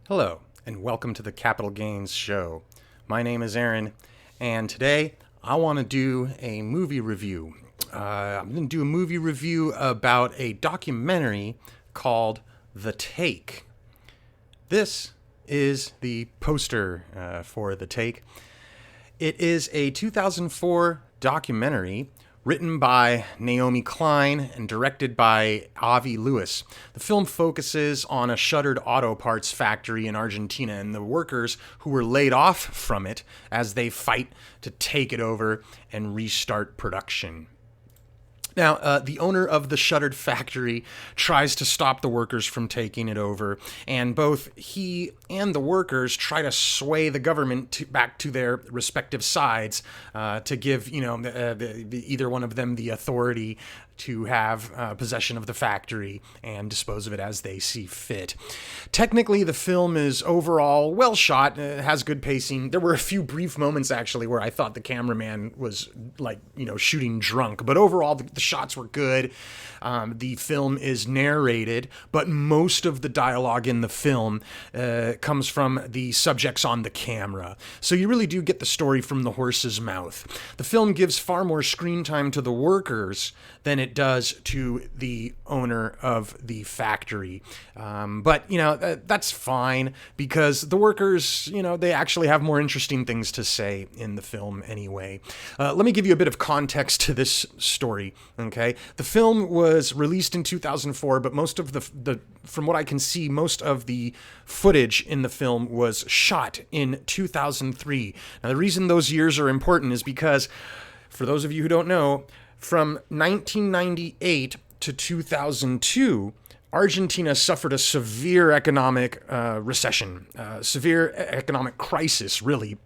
Hello, and welcome to the Capital Gains Show. My name is Aaron, and today I want to do a movie review. I'm going to do a movie review about a documentary called The Take. This is the poster for The Take. It is a 2004 documentary written by Naomi Klein and directed by Avi Lewis. The film focuses on a shuttered auto parts factory in Argentina and the workers who were laid off from it as they fight to take it over and restart production. Now, the owner of the shuttered factory tries to stop the workers from taking it over, and both he and the workers try to sway the government back to their respective sides to give, either one of them the authority to have possession of the factory and dispose of it as they see fit. Technically, the film is overall well shot, has good pacing. There were a few brief moments, actually, where I thought the cameraman was, shooting drunk. But overall, the shots were good. The film is narrated, but most of the dialogue in the film comes from the subjects on the camera. So you really do get the story from the horse's mouth. The film gives far more screen time to the workers than it does to the owner of the factory. But that's fine because the workers, they actually have more interesting things to say in the film anyway. Let me give you a bit of context to this story, okay? The film was released in 2004, but most of the from what I can see, most of the footage in the film was shot in 2003. Now, the reason those years are important is because, for those of you who don't know, from 1998 to 2002, Argentina suffered a severe economic recession, severe economic crisis, really.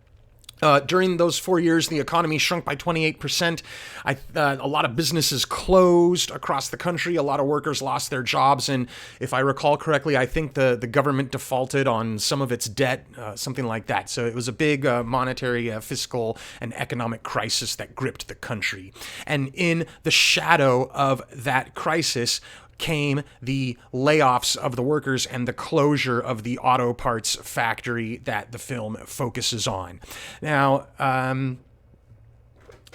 During those 4 years, the economy shrunk by 28%. A lot of businesses closed across the country. A lot of workers lost their jobs. And if I recall correctly, I think the government defaulted on some of its debt, something like that. So it was a big monetary, fiscal, and economic crisis that gripped the country. And in the shadow of that crisis came the layoffs of the workers and the closure of the auto parts factory that the film focuses on. Now,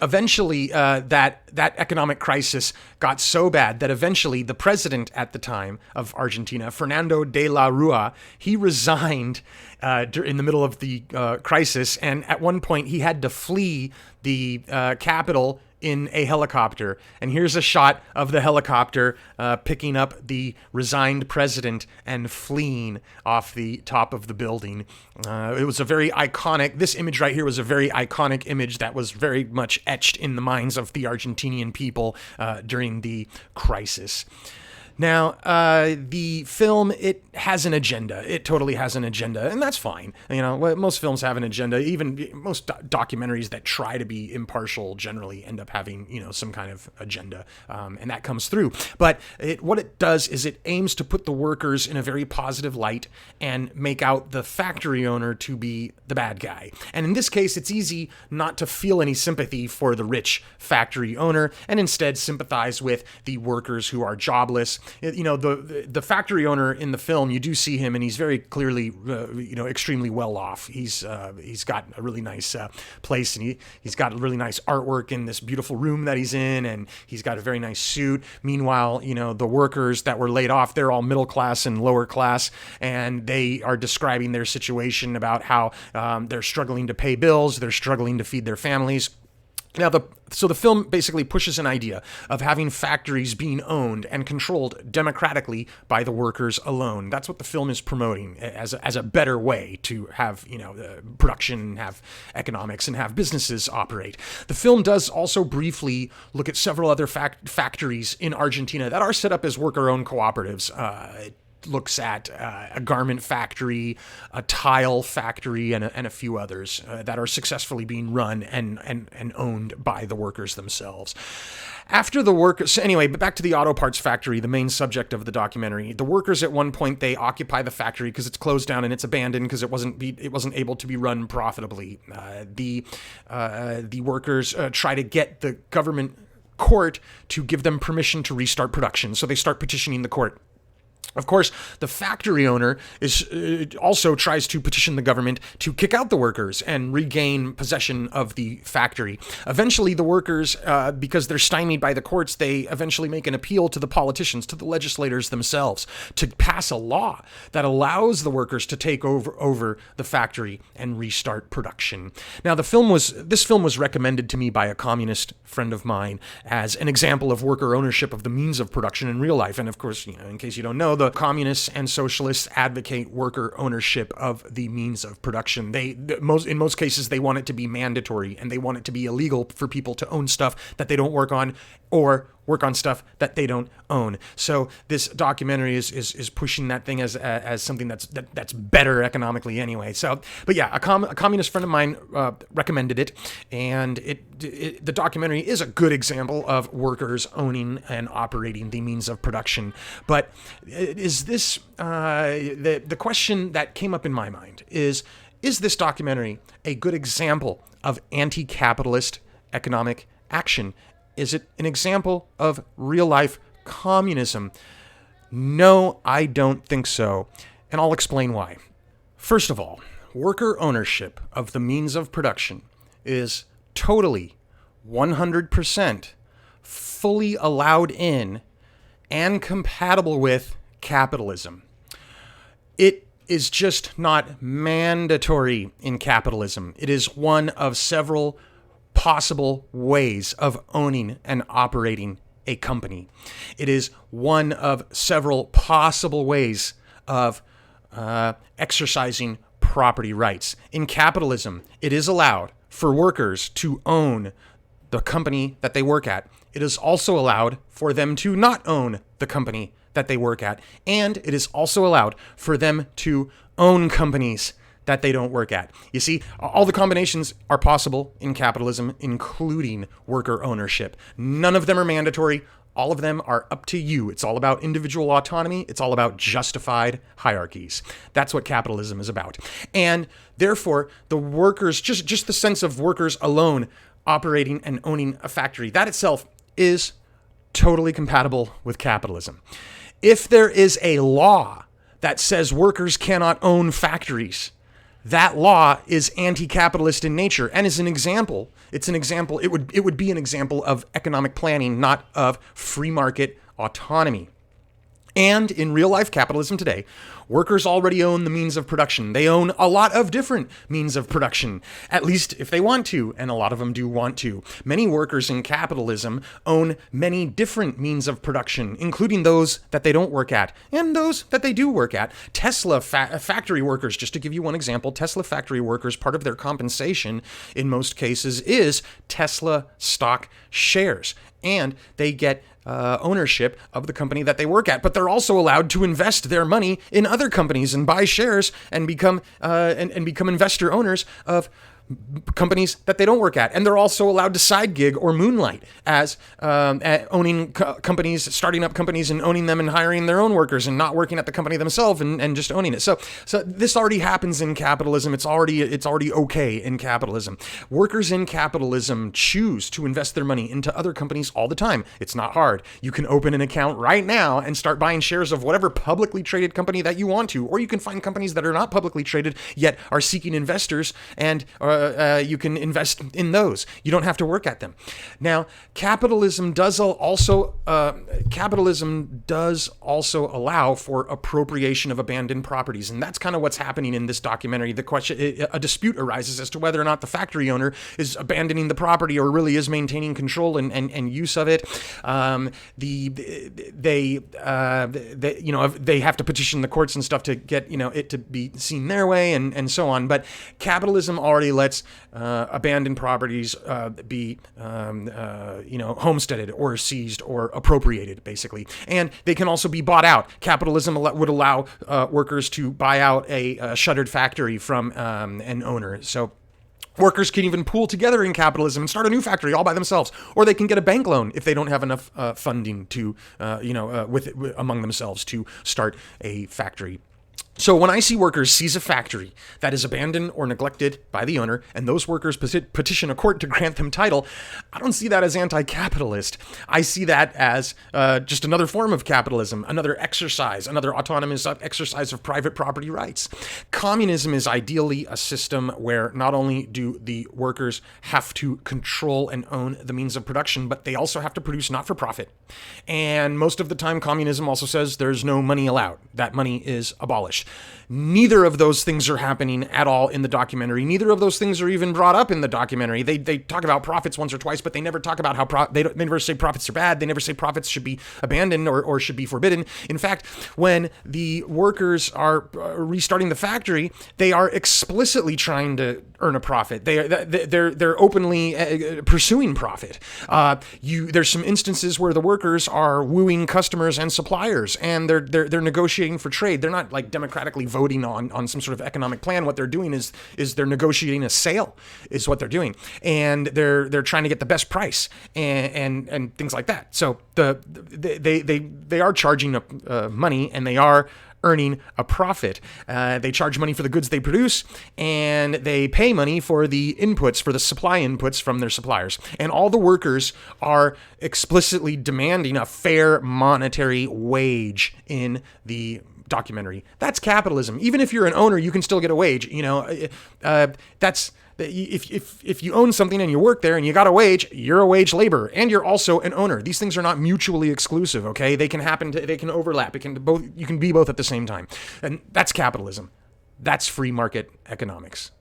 eventually, that economic crisis got so bad that eventually the president at the time of Argentina, Fernando de la Rua, he resigned in the middle of the crisis, and at one point he had to flee the capital in a helicopter. And here's a shot of the helicopter picking up the resigned president and fleeing off the top of the building. It was a very iconic, this image right here was a very iconic image that was very much etched in the minds of the Argentinian people during the crisis. Now, the film, it has an agenda. It totally has an agenda, and that's fine. Most films have an agenda. Even most documentaries that try to be impartial generally end up having, some kind of agenda, and that comes through. But what it does is it aims to put the workers in a very positive light and make out the factory owner to be the bad guy. And in this case, it's easy not to feel any sympathy for the rich factory owner and instead sympathize with the workers who are jobless. The factory owner in the film, you do see him, and he's very clearly, extremely well off. He's got a really nice place, and he's got really nice artwork in this beautiful room that he's in, and he's got a very nice suit. Meanwhile, the workers that were laid off, they're all middle class and lower class, and they are describing their situation about how they're struggling to pay bills, they're struggling to feed their families. Now, so the film basically pushes an idea of having factories being owned and controlled democratically by the workers alone. That's what the film is promoting as a better way to have, production, have economics, and have businesses operate. The film does also briefly look at several other factories in Argentina that are set up as worker-owned cooperatives. Looks at a garment factory, a tile factory, and a few others that are successfully being run and owned by the workers themselves. After the workers, anyway, but back to the auto parts factory, the main subject of the documentary. The workers at one point, they occupy the factory because it's closed down and it's abandoned because it wasn't able to be run profitably. The workers try to get the government court to give them permission to restart production, so they start petitioning the court. Of course, the factory owner also tries to petition the government to kick out the workers and regain possession of the factory. Eventually, the workers, because they're stymied by the courts, they eventually make an appeal to the politicians, to the legislators themselves, to pass a law that allows the workers to take over the factory and restart production. Now, this film was recommended to me by a communist friend of mine as an example of worker ownership of the means of production in real life. And of course, in case you don't know, the communists and socialists advocate worker ownership of the means of production. In most cases, they want it to be mandatory, and they want it to be illegal for people to own stuff that they don't work on, or work on stuff that they don't own. So this documentary is pushing that thing as something that's better economically anyway. So, but yeah, a communist friend of mine recommended it, and the documentary is a good example of workers owning and operating the means of production. But is this the question that came up in my mind is this documentary a good example of anti-capitalist economic action? Is it an example of real-life communism? No, I don't think so, and I'll explain why. First of all, worker ownership of the means of production is totally, 100%, fully allowed in and compatible with capitalism. It is just not mandatory in capitalism. It is one of several possible ways of owning and operating a company. It is one of several possible ways of exercising property rights. In capitalism, it is allowed for workers to own the company that they work at. It is also allowed for them to not own the company that they work at. And it is also allowed for them to own companies that they don't work at. You see, all the combinations are possible in capitalism, including worker ownership. None of them are mandatory. All of them are up to you. It's all about individual autonomy. It's all about justified hierarchies. That's what capitalism is about. And therefore, the workers, just the sense of workers alone operating and owning a factory, that itself is totally compatible with capitalism. If there is a law that says workers cannot own factories, that law is anti-capitalist in nature and is an example. It's an example. It would be an example of economic planning, not of free market autonomy. And in real life capitalism today, workers already own the means of production. They own a lot of different means of production, at least if they want to, and a lot of them do want to. Many workers in capitalism own many different means of production, including those that they don't work at and those that they do work at. Tesla factory workers, just to give you one example, Tesla factory workers, part of their compensation in most cases is Tesla stock shares. And they get ownership of the company that they work at, but they're also allowed to invest their money in other companies and buy shares and become investor owners of companies that they don't work at. And they're also allowed to side gig or moonlight as owning companies, starting up companies and owning them and hiring their own workers and not working at the company themselves and just owning it. So this already happens in capitalism. It's already okay in capitalism. Workers in capitalism choose to invest their money into other companies all the time. It's not hard. You can open an account right now and start buying shares of whatever publicly traded company that you want to, or you can find companies that are not publicly traded yet are seeking investors, and you can invest in those. You don't have to work at them. Now, capitalism does also allow for appropriation of abandoned properties, and that's kind of what's happening in this documentary. The question, a dispute arises as to whether or not the factory owner is abandoning the property or really is maintaining control and use of it. They have to petition the courts and stuff to get it to be seen their way and so on. But capitalism already lets abandoned properties be homesteaded or seized or appropriated, basically, and they can also be bought out. Capitalism would allow workers to buy out a shuttered factory from an owner. So workers can even pool together in capitalism and start a new factory all by themselves, or they can get a bank loan if they don't have enough funding to, among themselves to start a factory. So when I see workers seize a factory that is abandoned or neglected by the owner, and those workers petition a court to grant them title, I don't see that as anti-capitalist. I see that as just another form of capitalism, another exercise, another autonomous exercise of private property rights. Communism is ideally a system where not only do the workers have to control and own the means of production, but they also have to produce not for profit. And most of the time, communism also says there's no money allowed. That money is abolished. Neither of those things are happening at all in the documentary. Neither of those things are even brought up in the documentary. They talk about profits once or twice, but they never talk about how they never say profits are bad. They never say profits should be abandoned or should be forbidden. In fact, when the workers are restarting the factory, they are explicitly trying to earn a profit. They're openly pursuing profit. There's some instances where the workers are wooing customers and suppliers, and they're negotiating for trade. They're not like democratically voting on some sort of economic plan. What they're doing is they're negotiating a sale, is what they're doing, and they're trying to get the best price and things like that. So they are charging money, and they are earning a profit. They charge money for the goods they produce, and they pay money for the inputs, for the supply inputs from their suppliers. And all the workers are explicitly demanding a fair monetary wage in the documentary. That's capitalism. Even if you're an owner, you can still get a wage. That's if you own something and you work there and you got a wage, you're a wage laborer, and you're also an owner. These things are not mutually exclusive. Okay, they can overlap. You can be both at the same time, and that's capitalism. That's free market economics.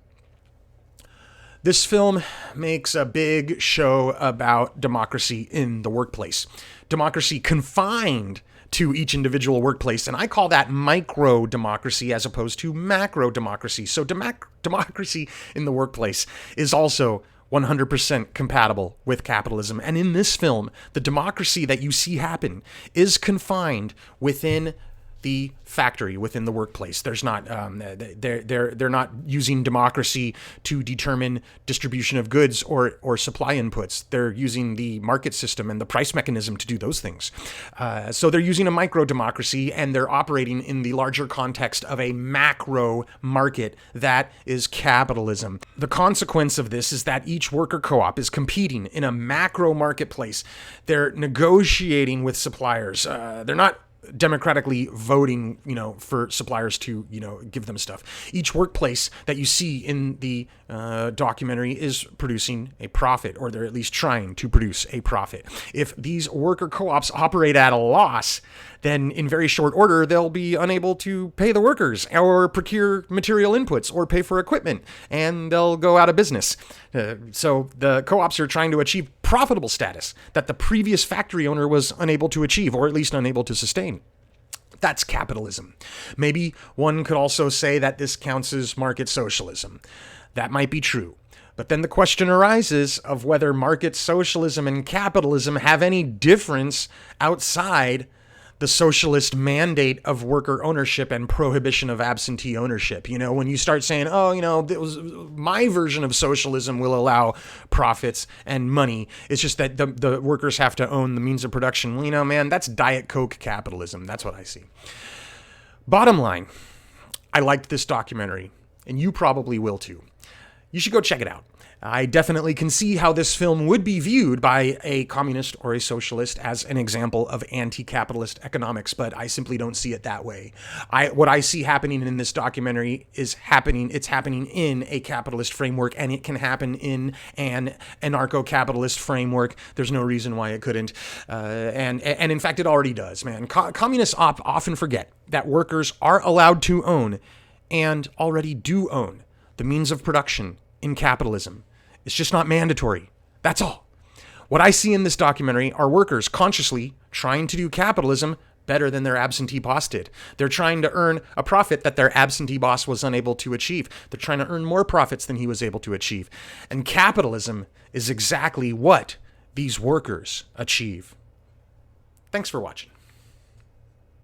This film makes a big show about democracy in the workplace. Democracy confined to each individual workplace, and I call that micro democracy as opposed to macro democracy. So democracy in the workplace is also 100% compatible with capitalism. And in this film, the democracy that you see happen is confined within the factory, within the workplace. There's not they're not using democracy to determine distribution of goods or supply inputs. They're using the market system and the price mechanism to do those things. So they're using a micro democracy, and they're operating in the larger context of a macro market that is capitalism. The consequence of this is that each worker co-op is competing in a macro marketplace. They're negotiating with suppliers. They're not democratically voting, for suppliers to, give them stuff. Each workplace that you see in the documentary is producing a profit, or they're at least trying to produce a profit. If these worker co-ops operate at a loss, then in very short order, they'll be unable to pay the workers or procure material inputs or pay for equipment, and they'll go out of business. So the co-ops are trying to achieve profitable status that the previous factory owner was unable to achieve, or at least unable to sustain. That's capitalism. Maybe one could also say that this counts as market socialism. That might be true. But then the question arises of whether market socialism and capitalism have any difference outside the socialist mandate of worker ownership and prohibition of absentee ownership. When you start saying, my version of socialism will allow profits and money. It's just that the workers have to own the means of production. Man, that's Diet Coke capitalism. That's what I see. Bottom line, I liked this documentary, and you probably will too. You should go check it out. I definitely can see how this film would be viewed by a communist or a socialist as an example of anti-capitalist economics, but I simply don't see it that way. What I see happening in this documentary it's happening in a capitalist framework, and it can happen in an anarcho-capitalist framework. There's no reason why it couldn't. And in fact, it already does, man. Communists often forget that workers are allowed to own, and already do own, the means of production in capitalism. It's just not mandatory. That's all. What I see in this documentary are workers consciously trying to do capitalism better than their absentee boss did. They're trying to earn a profit that their absentee boss was unable to achieve. They're trying to earn more profits than he was able to achieve. And capitalism is exactly what these workers achieve. Thanks for watching.